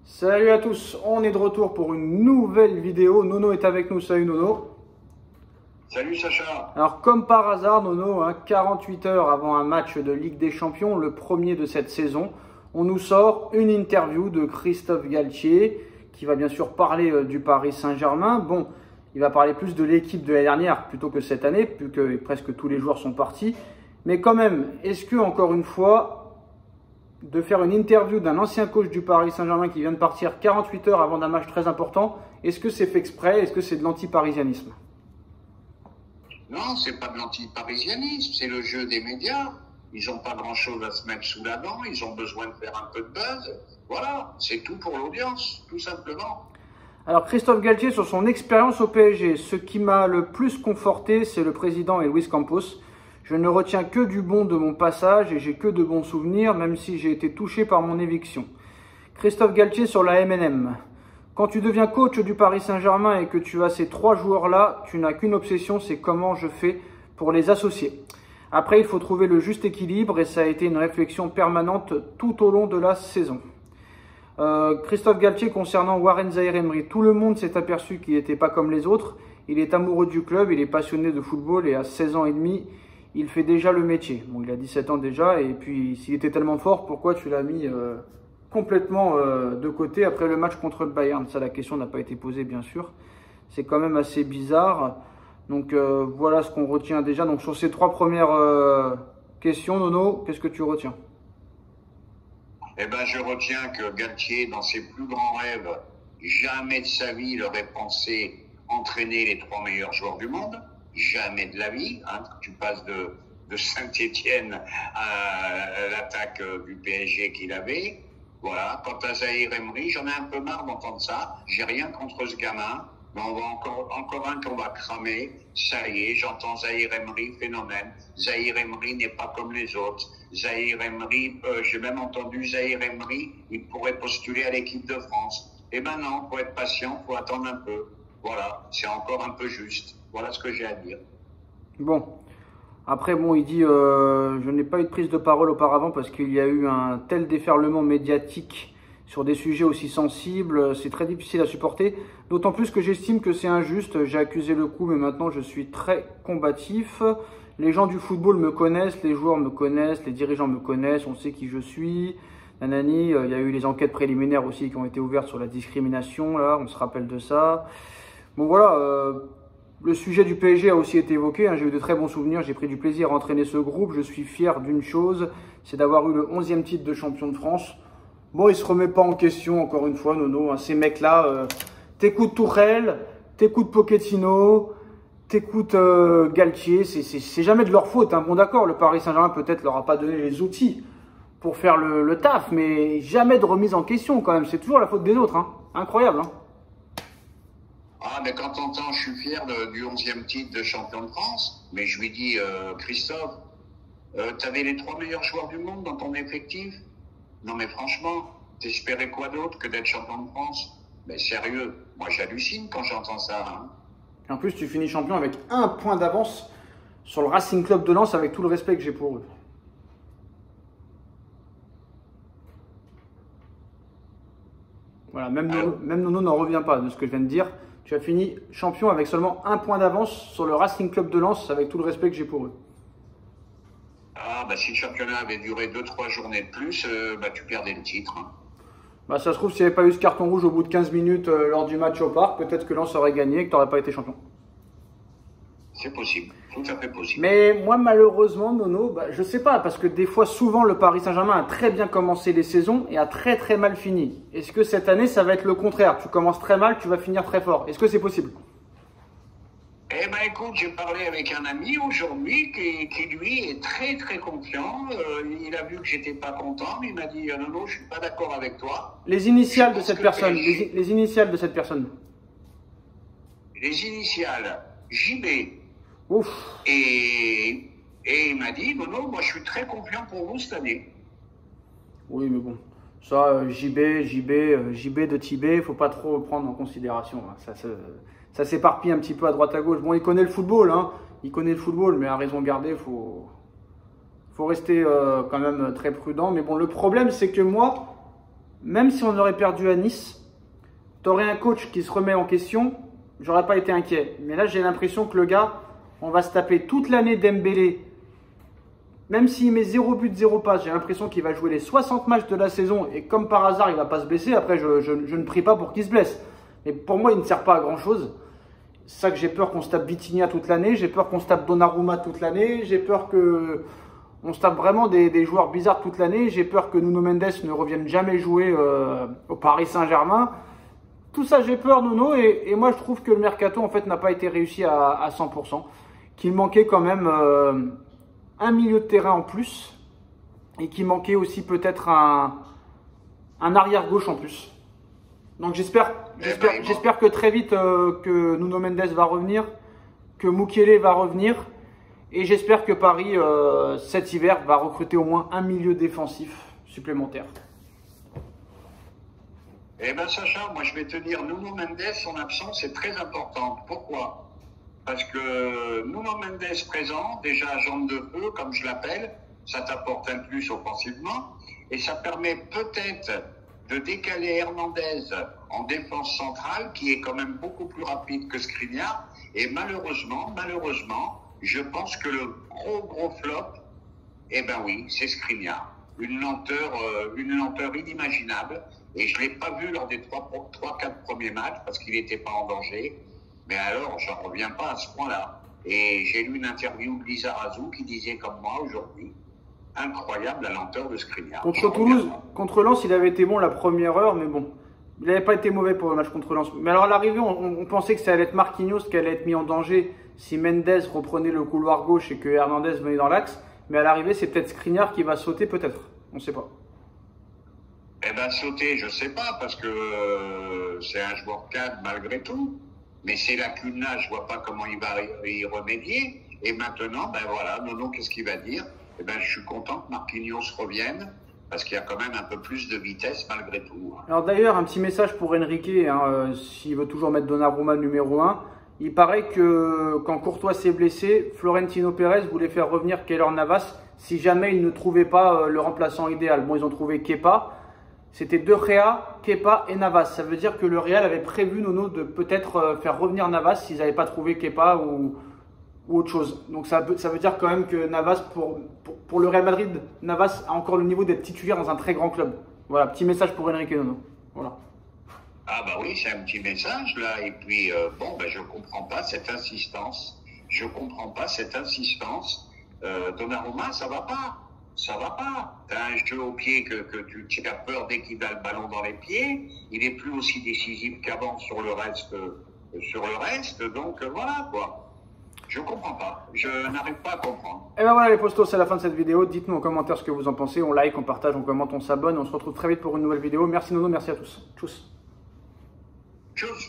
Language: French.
Salut à tous, on est de retour pour une nouvelle vidéo. Nono est avec nous, salut Nono. Salut Sacha. Alors comme par hasard Nono, 48 heures avant un match de Ligue des Champions, le premier de cette saison, on nous sort une interview de Christophe Galtier qui va bien sûr parler du Paris Saint-Germain. Bon, il va parler plus de l'équipe de l'année dernière plutôt que cette année, puisque presque tous les joueurs sont partis. Mais quand même, est-ce que encore une fois, de faire une interview d'un ancien coach du Paris Saint-Germain qui vient de partir 48 heures avant un match très important, est-ce que c'est fait exprès? Est-ce que c'est de l'anti-parisianisme? Non, c'est pas de l'anti-parisianisme, c'est le jeu des médias. Ils n'ont pas grand-chose à se mettre sous la dent, ils ont besoin de faire un peu de buzz. Voilà, c'est tout pour l'audience, tout simplement. Alors Christophe Galtier, sur son expérience au PSG, ce qui m'a le plus conforté, c'est le président et Luis Campos. Je ne retiens que du bon de mon passage et j'ai que de bons souvenirs, même si j'ai été touché par mon éviction. Christophe Galtier sur la MNM. Quand tu deviens coach du Paris Saint-Germain et que tu as ces trois joueurs-là, tu n'as qu'une obsession, c'est comment je fais pour les associer. Après, il faut trouver le juste équilibre et ça a été une réflexion permanente tout au long de la saison. Christophe Galtier concernant Warren Zaïre-Emery. Tout le monde s'est aperçu qu'il n'était pas comme les autres. Il est amoureux du club, il est passionné de football et à 16 ans et demi, il fait déjà le métier. Bon, il a 17 ans déjà et puis s'il était tellement fort, pourquoi tu l'as mis complètement de côté après le match contre le Bayern? Ça, la question n'a pas été posée bien sûr. C'est quand même assez bizarre. Donc voilà ce qu'on retient déjà. Donc sur ces trois premières questions, Nono, qu'est-ce que tu retiens? Eh ben, je retiens que Galtier, dans ses plus grands rêves, jamais de sa vie il aurait pensé entraîner les trois meilleurs joueurs du monde. Jamais de la vie. Tu passes de Saint-Étienne à l'attaque du PSG qu'il avait. Voilà. Quant à Zaïre-Emery, j'en ai un peu marre d'entendre ça. J'ai rien contre ce gamin. Mais on va encore un qu'on va cramer. Ça y est, j'entends Zaïre-Emery, phénomène. Zaïre-Emery n'est pas comme les autres. Zaïre-Emery, j'ai même entendu Zaïre-Emery, il pourrait postuler à l'équipe de France. Eh ben non, faut être patient, faut attendre un peu. Voilà, c'est encore un peu juste. Voilà ce que j'ai à dire. Bon, après, bon, il dit je n'ai pas eu de prise de parole auparavant parce qu'il y a eu un tel déferlement médiatique sur des sujets aussi sensibles. C'est très difficile à supporter. D'autant plus que j'estime que c'est injuste. J'ai accusé le coup, mais maintenant je suis très combatif. Les gens du football me connaissent, les joueurs me connaissent, les dirigeants me connaissent, on sait qui je suis. Nanani, il y a eu les enquêtes préliminaires aussi qui ont été ouvertes sur la discrimination, là, on se rappelle de ça. Bon voilà, le sujet du PSG a aussi été évoqué, j'ai eu de très bons souvenirs, j'ai pris du plaisir à entraîner ce groupe. Je suis fier d'une chose, c'est d'avoir eu le 11e titre de champion de France. Bon, il se remet pas en question, encore une fois, Nono, ces mecs-là, t'écoutes Tourelle, t'écoutes Pochettino, t'écoutes Galtier, c'est jamais de leur faute. Bon d'accord, le Paris Saint-Germain peut-être leur a pas donné les outils pour faire le taf, mais jamais de remise en question quand même, c'est toujours la faute des autres. Incroyable. Ah, mais quand t'entends, je suis fier du 11e titre de champion de France, mais je lui dis, Christophe, t'avais les trois meilleurs joueurs du monde dans ton effectif? Non mais franchement, t'espérais quoi d'autre que d'être champion de France? Mais sérieux, moi j'hallucine quand j'entends ça. En plus, tu finis champion avec un point d'avance sur le Racing Club de Lens, avec tout le respect que j'ai pour eux. Voilà, même Nono n'en revient pas de ce que je viens de dire. Tu as fini champion avec seulement un point d'avance sur le Racing Club de Lens, avec tout le respect que j'ai pour eux. Ah, bah si le championnat avait duré 2-3 journées de plus, tu perdais le titre. Bah ça se trouve, s'il n'y avait pas eu ce carton rouge au bout de 15 minutes lors du match au parc, peut-être que Lens aurait gagné et que tu n'aurais pas été champion. C'est possible, tout à fait possible. Mais moi, malheureusement, Nono, je sais pas, parce que des fois, souvent, le Paris Saint-Germain a très bien commencé les saisons et a très très mal fini. Est-ce que cette année, ça va être le contraire? Tu commences très mal, tu vas finir très fort. Est-ce que c'est possible? Eh ben écoute, j'ai parlé avec un ami aujourd'hui qui lui est très très confiant. Il a vu que j'étais pas content, mais il m'a dit non, je suis pas d'accord avec toi. Les initiales de cette personne, les initiales de cette personne. Les initiales, JB. Ouf. Et il m'a dit non, moi je suis très confiant pour vous cette année. Oui, mais bon, ça, JB de Tibet, faut pas trop prendre en considération. Ça s'éparpille un petit peu à droite à gauche. Bon, il connaît le football, il connaît le football, mais à raison garder, faut rester quand même très prudent. Mais bon, le problème, c'est que moi, même si on aurait perdu à Nice, tu aurais un coach qui se remet en question, j'aurais pas été inquiet. Mais là, j'ai l'impression que le gars, on va se taper toute l'année Dembélé. Même s'il met 0 but, 0 passe, j'ai l'impression qu'il va jouer les 60 matchs de la saison. Et comme par hasard, il va pas se blesser. Après, je ne prie pas pour qu'il se blesse. Mais pour moi, il ne sert pas à grand chose. C'est ça que j'ai peur qu'on se tape Vitinha toute l'année. J'ai peur qu'on se tape Donnarumma toute l'année. J'ai peur qu'on se tape vraiment des joueurs bizarres toute l'année. J'ai peur que Nuno Mendes ne revienne jamais jouer au Paris Saint-Germain. Tout ça, j'ai peur, Nuno. Et moi, je trouve que le mercato, en fait, n'a pas été réussi à 100%. Qu'il manquait quand même un milieu de terrain en plus. Et qu'il manquait aussi peut-être un arrière-gauche en plus. Donc j'espère que très vite que Nuno Mendes va revenir, que Mukiele va revenir. Et j'espère que Paris, cet hiver, va recruter au moins un milieu défensif supplémentaire. Eh bien, Sacha, moi je vais te dire, Nuno Mendes, son absence est très importante. Pourquoi? Parce que Nuno Mendes présent, déjà jambe de feu, comme je l'appelle, ça t'apporte un plus offensivement. Et ça permet peut-être de décaler Hernandez en défense centrale, qui est quand même beaucoup plus rapide que Skriniar. Et malheureusement, je pense que le gros flop, eh ben oui, c'est Skriniar. Une lenteur inimaginable. Et je ne l'ai pas vu lors des 3-4 premiers matchs parce qu'il n'était pas en danger. Mais alors, j'en reviens pas à ce point-là. Et j'ai lu une interview de Lizarazu qui disait comme moi aujourd'hui, incroyable la lenteur de Skriniar. Contre Toulouse, contre Lens, il avait été bon la première heure, mais bon, il n'avait pas été mauvais pour le match contre Lens. Mais alors à l'arrivée, on pensait que ça allait être Marquinhos qui allait être mis en danger si Mendes reprenait le couloir gauche et que Hernandez venait dans l'axe. Mais à l'arrivée, c'est peut-être Skriniar qui va sauter, peut-être. On ne sait pas. Eh bien, sauter, je ne sais pas, parce que c'est un joueur cadre malgré tout. Mais ces lacunes-là, je ne vois pas comment il va y remédier. Et maintenant, ben voilà, Nono, qu'est-ce qu'il va dire? Eh ben, je suis content que Marquinhos revienne, parce qu'il y a quand même un peu plus de vitesse malgré tout. Alors d'ailleurs, un petit message pour Enrique, hein, s'il veut toujours mettre Donnarumma numéro 1. Il paraît que quand Courtois s'est blessé, Florentino Pérez voulait faire revenir Keylor Navas si jamais il ne trouvait pas le remplaçant idéal. Bon, ils ont trouvé Kepa. C'était De Gea, Kepa et Navas. Ça veut dire que le Real avait prévu, Nono, de peut-être faire revenir Navas s'ils n'avaient pas trouvé Kepa ou autre chose. Donc ça veut dire quand même que Navas, pour le Real Madrid, Navas a encore le niveau d'être titulaire dans un très grand club. Voilà, petit message pour Enrique, Nono. Voilà. Ah bah oui, c'est un petit message là. Et puis, je comprends pas cette insistance. Donnarumma, ça va pas. T'as un jeu au pied que tu as peur dès qu'il a le ballon dans les pieds. Il est plus aussi décisif qu'avant sur le reste. Donc voilà quoi. Je comprends pas. Je n'arrive pas à comprendre. Et ben voilà les postos, c'est la fin de cette vidéo. Dites-nous en commentaire ce que vous en pensez. On like, on partage, on commente, on s'abonne. On se retrouve très vite pour une nouvelle vidéo. Merci Nono, merci à tous. Tchuss. Tchuss.